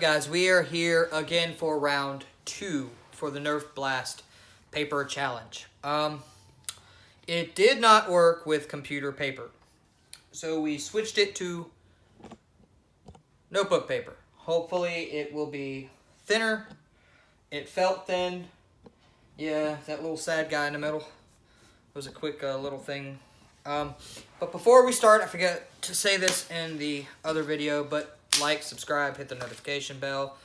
guys, we are here again for round 2 for the Nerf Blast paper challenge. It did not work with computer paper, so we switched it to notebook paper. Hopefully it will be thinner. It felt thin. Yeah, that little sad guy in the middle. It was a quick little thing. But before we start, I forgot to say this in the other video, but like, subscribe, hit the notification bell.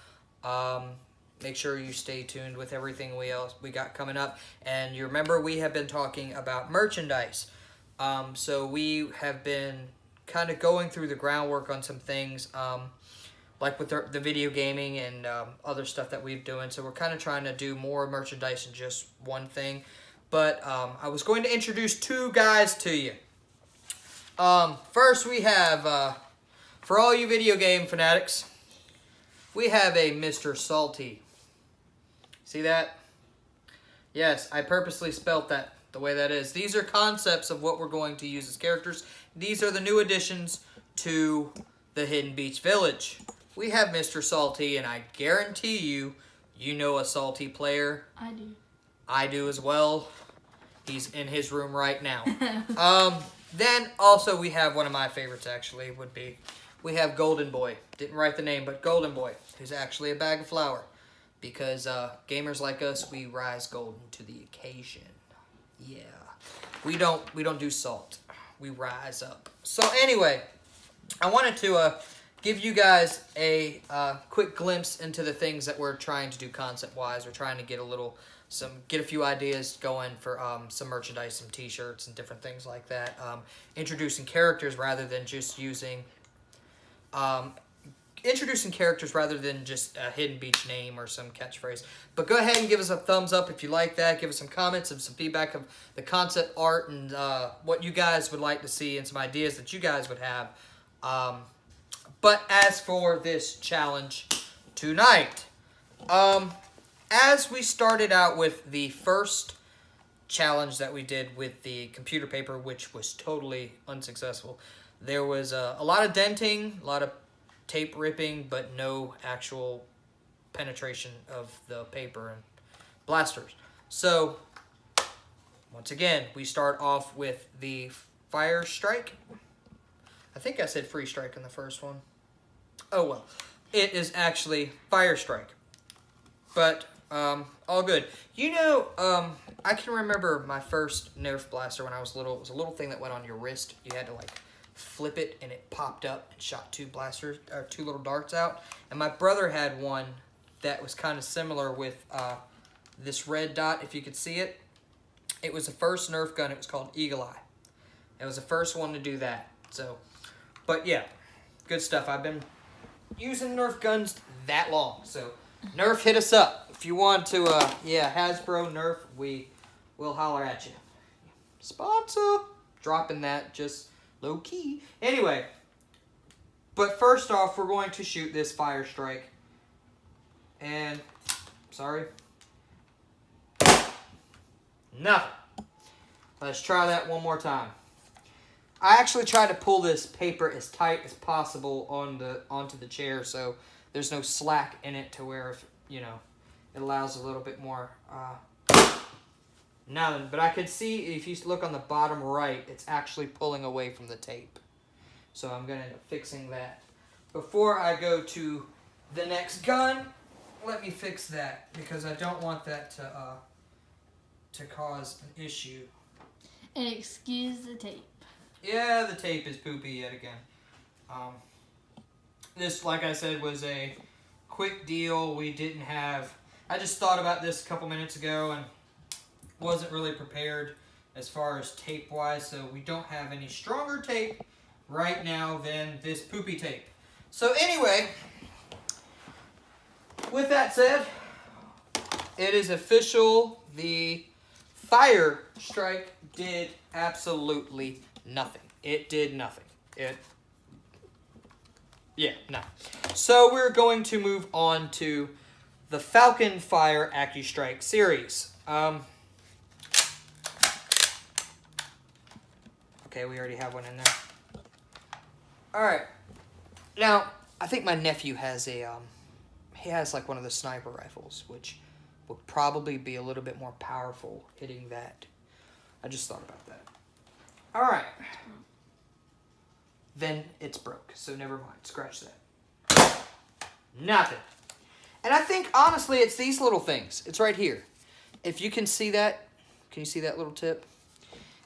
Make sure you stay tuned with everything we got coming up. And you remember we have been talking about merchandise. So we have been kind of going through the groundwork on some things, like with the video gaming and other stuff that we've doing. So we're kind of trying to do more merchandise than just one thing. But I was going to introduce 2 guys to you. First we have, for all you video game fanatics, we have a Mr. Salty. See that? Yes, I purposely spelt that the way that is. These are concepts of what we're going to use as characters. These are the new additions to the Hidden Beach Village. We have Mr. Salty, and I guarantee you know a Salty player. I do. I do as well. He's in his room right now. Then also we have one of my favorites actually would be, we have Golden Boy. Didn't write the name, but Golden Boy, who's actually a bag of flour. Because gamers like us, we rise golden to the occasion. Yeah. We don't do salt. We rise up. So anyway, I wanted to give you guys a quick glimpse into the things that we're trying to do concept-wise. We're trying to get a few ideas going for some merchandise, some t-shirts and different things like that. Introducing characters rather than just using a Hidden Beach name or some catchphrase. But go ahead and give us a thumbs up if you like that. Give us some comments and some feedback of the concept art and what you guys would like to see and some ideas that you guys would have. But as for this challenge tonight, as we started out with the first challenge that we did with the computer paper, which was totally unsuccessful, there was a lot of denting, a lot of tape ripping, but no actual penetration of the paper and blasters. So, once again, we start off with the Fire Strike. I think I said Free Strike in the first one. Oh well. It is actually Fire Strike. But, all good. You know, I can remember my first Nerf blaster when I was little. It was a little thing that went on your wrist. You had to, like, flip it, and it popped up and shot 2 little darts out. And my brother had one that was kind of similar with this red dot, if you could see it. It was the first Nerf gun. It was called Eagle Eye. It was the first one to do that. So, but yeah, good stuff. I've been using Nerf guns that long. So, Nerf, hit us up. If you want to, Hasbro, Nerf, we'll holler at you. Sponsor. Dropping that just low key. Anyway, but first off, we're going to shoot this Fire Strike. And, sorry. Nothing. Let's try that one more time. I actually tried to pull this paper as tight as possible onto the chair, so there's no slack in it to where, if it allows a little bit more. Nothing, but I could see, if you look on the bottom right, it's actually pulling away from the tape. So I'm going to end up fixing that. Before I go to the next gun, let me fix that, because I don't want that to cause an issue. And excuse the tape. Yeah, the tape is poopy yet again. This, like I said, was a quick deal. I just thought about this a couple minutes ago and wasn't really prepared as far as tape-wise, so we don't have any stronger tape right now than this poopy tape. So anyway, with that said, it is official. The Fire Strike did absolutely nothing. It did nothing. No. So we're going to move on to the Falcon Fire AccuStrike series. Okay, we already have one in there. Alright. Now, I think my nephew has a he has like one of the sniper rifles, which would probably be a little bit more powerful hitting that. I just thought about that. All right. Then it's broke, so never mind. Scratch that. Nothing. And I think, honestly, it's these little things. It's right here. If you can see that, can you see that little tip?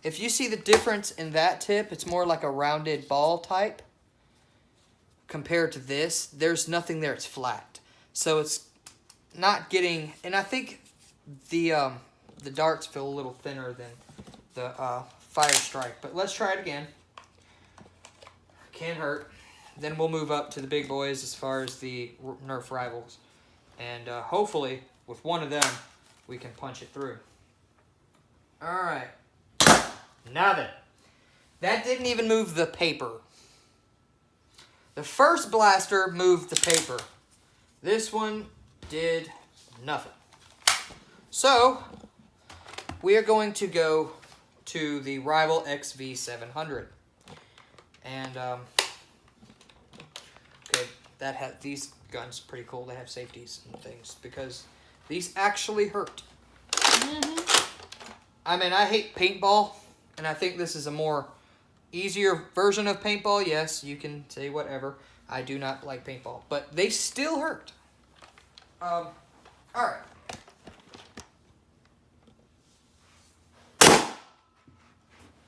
If you see the difference in that tip, it's more like a rounded ball type. Compared to this, there's nothing there. It's flat. So it's not getting... And I think the darts feel a little thinner than the Fire Strike. But let's try it again. Can't hurt. Then we'll move up to the big boys as far as the Nerf rivals. And hopefully, with one of them, we can punch it through. Alright. Nothing. That didn't even move the paper. The first blaster moved the paper. This one did nothing. So, we are going to go to the Rival XV700. And, okay, these guns are pretty cool. They have safeties and things because these actually hurt. I mean, I hate paintball, and I think this is a more easier version of paintball. Yes, you can say whatever. I do not like paintball, but they still hurt. All right.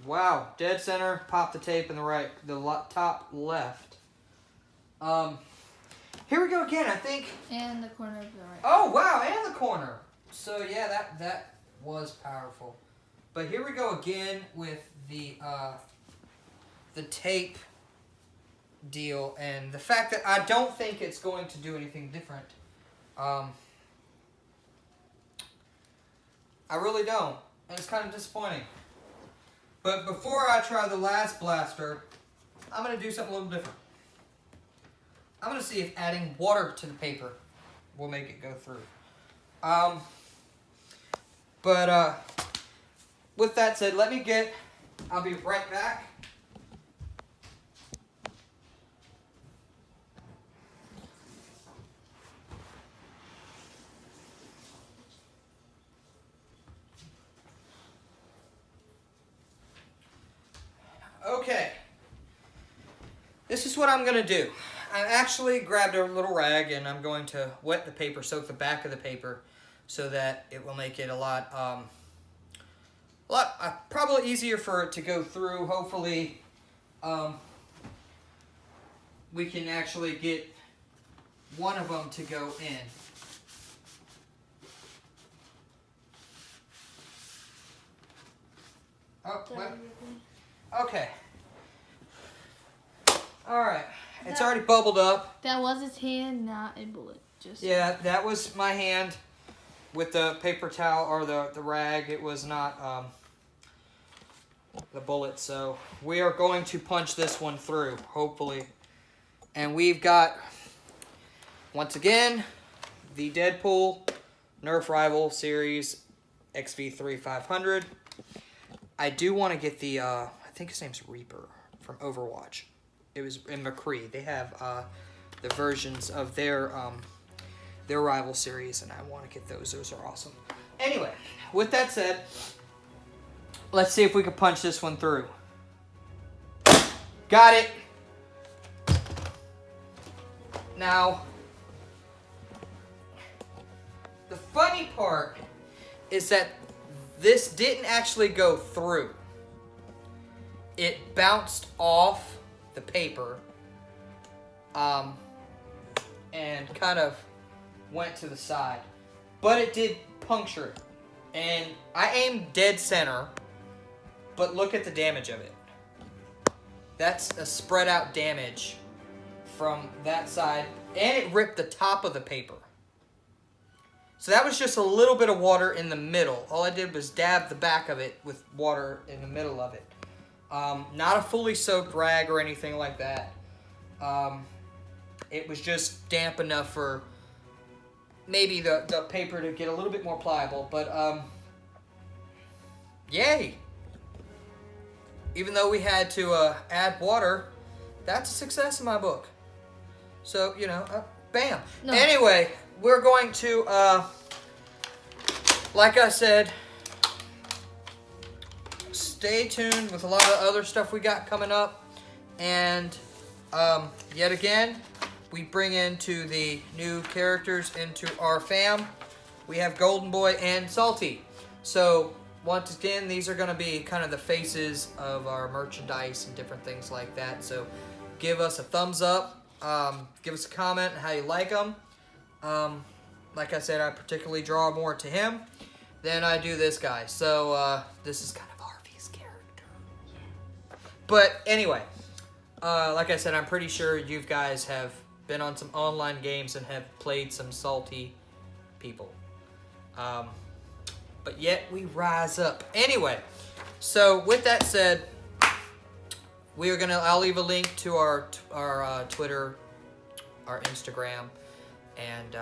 Wow, dead center. Pop the tape in the top left. Here we go again. I think. And the corner of the right. Oh wow, and the corner. So yeah, that was powerful. But here we go again with the tape deal and the fact that I don't think it's going to do anything different. I really don't, and it's kind of disappointing. But before I try the last blaster, I'm going to do something a little different. I'm going to see if adding water to the paper will make it go through. With that said, I'll be right back. Okay, this is what I'm going to do. I actually grabbed a little rag and I'm going to wet the paper, soak the back of the paper so that it will make it a lot probably easier for it to go through. Hopefully we can actually get one of them to go in. Oh, well. Okay. Alright. It's already bubbled up. That was his hand, not a bullet. Yeah, that was my hand with the paper towel or the rag. It was not the bullet. So we are going to punch this one through, hopefully. And we've got, once again, the Deadpool Nerf Rival Series XV3500. I do want to get the, I think his name's Reaper from Overwatch. It was in McCree. They have the versions of their rival series, and I want to get those. Those are awesome. Anyway, with that said, let's see if we can punch this one through. Got it. Now, the funny part is that this didn't actually go through. It bounced off the paper and kind of went to the side. But it did puncture. And I aimed dead center, but look at the damage of it. That's a spread out damage from that side, and it ripped the top of the paper. So that was just a little bit of water in the middle. All I did was dab the back of it with water in the middle of it. Not a fully soaked rag or anything like that. It was just damp enough for maybe the paper to get a little bit more pliable. But, yay! Even though we had to add water, that's a success in my book. So, you know, Bam. No. Anyway, we're going to, like I said, stay tuned with a lot of the other stuff we got coming up. And yet again, we bring into the new characters into our fam. We have Golden Boy and Salty. So once again, these are going to be kind of the faces of our merchandise and different things like that. So give us a thumbs up. Give us a comment on how you like them. Like I said, I particularly draw more to him than I do this guy. So this is kind of Harvey's character. But anyway, like I said, I'm pretty sure you guys have been on some online games and have played some salty people. But yet we rise up. Anyway, so with that said, we are I'll leave a link to our Twitter, our Instagram, and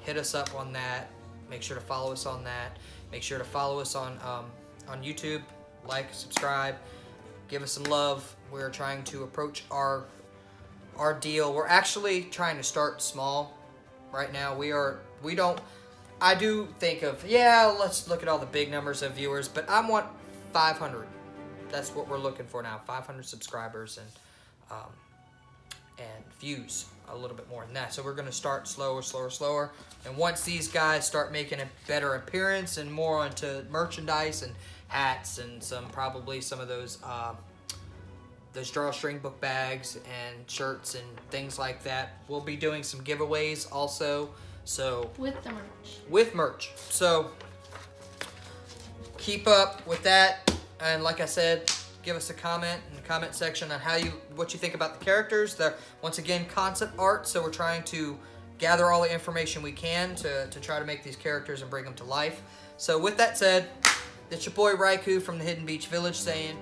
hit us up on that. Make sure to follow us on that. Make sure to follow us on YouTube. Like, subscribe, give us some love. We're trying to approach our deal. We're actually trying to start small right now. I do think of, let's look at all the big numbers of viewers, but I want 500. That's what we're looking for now. 500 subscribers and views a little bit more than that. So we're going to start slower. And once these guys start making a better appearance and more onto merchandise and hats and probably some of those drawstring book bags and shirts and things like that, we'll be doing some giveaways also. So with the merch. With merch. So keep up with that. And like I said, give us a comment in the comment section on what you think about the characters. They're, once again, concept art, so we're trying to gather all the information we can to try to make these characters and bring them to life. So with that said, it's your boy Raikou from the Hidden Beach Village saying...